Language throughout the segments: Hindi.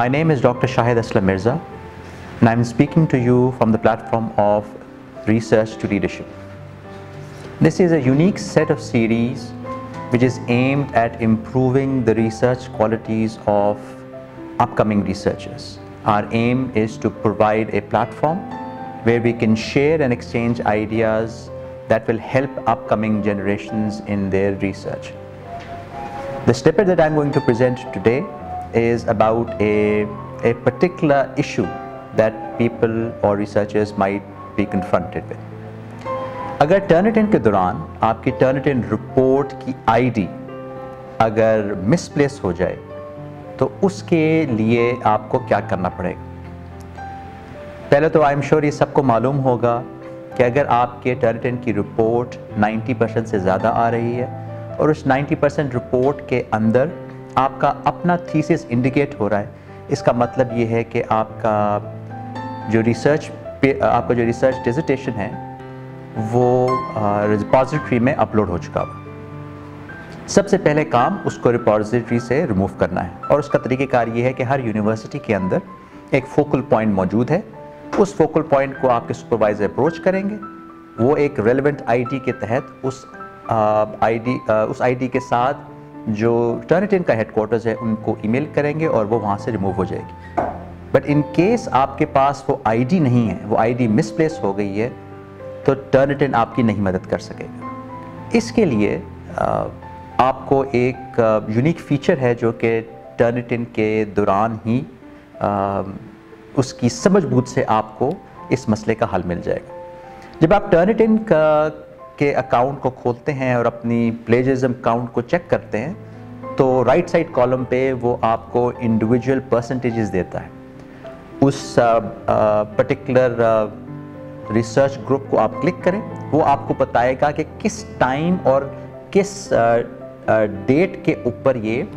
My name is Dr. Shahid Aslam Mirza, and I'm speaking to you from the platform of Research to Leadership. This is a unique set of series which is aimed at improving the research qualities of upcoming researchers. Our aim is to provide a platform where we can share and exchange ideas that will help upcoming generations in their research. The snippet that I'm going to present today is about a particular issue that people or researchers might be confronted with. अगर टर्निटिन के दौरान आपकी टर्निटिन रिपोर्ट की आईडी अगर मिसप्लेस हो जाए तो उसके लिए आपको क्या करना पड़ेगा। पहले तो आई एम श्योर ये सबको मालूम होगा कि अगर आपके टर्निटिन की रिपोर्ट 90% से ज़्यादा आ रही है और उस 90% रिपोर्ट के अंदर आपका अपना थीसिस इंडिकेट हो रहा है, इसका मतलब ये है कि आपका जो रिसर्च डिसर्टेशन है वो रिपोजिटरी में अपलोड हो चुका है। सबसे पहले काम उसको रिपोजिटरी से रिमूव करना है और उसका तरीक़ेकार ये है कि हर यूनिवर्सिटी के अंदर एक फोकल पॉइंट मौजूद है। उस फोकल पॉइंट को आपके सुपरवाइजर अप्रोच करेंगे, वो एक रेलेवेंट आईडी के तहत उस आईडी के साथ जो टर्निटिन का हेडक्वार्टर्स है उनको ईमेल करेंगे और वो वहाँ से रिमूव हो जाएगी। बट इन केस आपके पास वो आईडी नहीं है, वो आईडी मिसप्लेस हो गई है, तो टर्निटिन आपकी नहीं मदद कर सकेगा। इसके लिए आपको एक यूनिक फीचर है जो कि टर्निटिन के दौरान ही उसकी समझबूझ से आपको इस मसले का हल मिल जाएगा। जब आप टर्निटिन के अकाउंट को खोलते हैं और अपनी प्लेजरिज्म काउंट को चेक करते हैं तो राइट साइड कॉलम पे वो आपको इंडिविजुअल परसेंटेजेस देता है। उस पर्टिकुलर रिसर्च ग्रुप को आप क्लिक करें, वो आपको बताएगा कि किस टाइम और किस डेट के ऊपर ये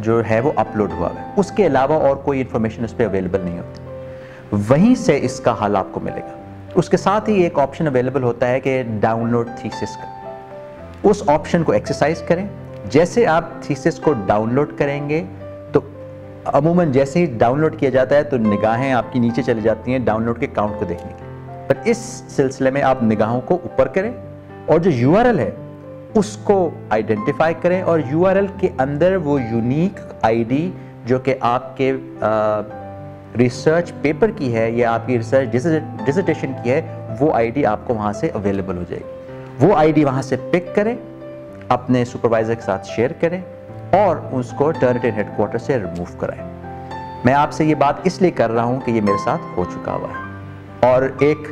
जो है वो अपलोड हुआ है। उसके अलावा और कोई इन्फॉर्मेशन उस पर अवेलेबल नहीं होती। वहीं से इसका हल आपको मिलेगा। उसके साथ ही एक ऑप्शन अवेलेबल होता है कि डाउनलोड थीसिस का। उस ऑप्शन को एक्सरसाइज करें। जैसे आप थीसिस को डाउनलोड करेंगे तो अमूमन जैसे ही डाउनलोड किया जाता है तो निगाहें आपकी नीचे चली जाती हैं डाउनलोड के काउंट को देखने के लिए। पर इस सिलसिले में आप निगाहों को ऊपर करें और जो यूआरएल है उसको आइडेंटिफाई करें और यूआरएल के अंदर वो यूनिक आईडी जो कि आपके रिसर्च पेपर की है या आपकी रिसर्च डिसर्टेशन की है, वो आईडी आपको वहाँ से अवेलेबल हो जाएगी। वो आईडी वहाँ से पिक करें, अपने सुपरवाइजर के साथ शेयर करें और उसको टर्निटिन हेडक्वार्टर से रिमूव कराएं। मैं आपसे ये बात इसलिए कर रहा हूँ कि ये मेरे साथ हो चुका हुआ है और एक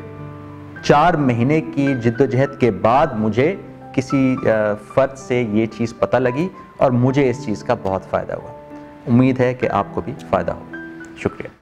4 महीने की जिद्दोजहद के बाद मुझे किसी फ़र्द से ये चीज़ पता लगी और मुझे इस चीज़ का बहुत फ़ायदा हुआ। उम्मीद है कि आपको भी फ़ायदा हो। शुक्रिया।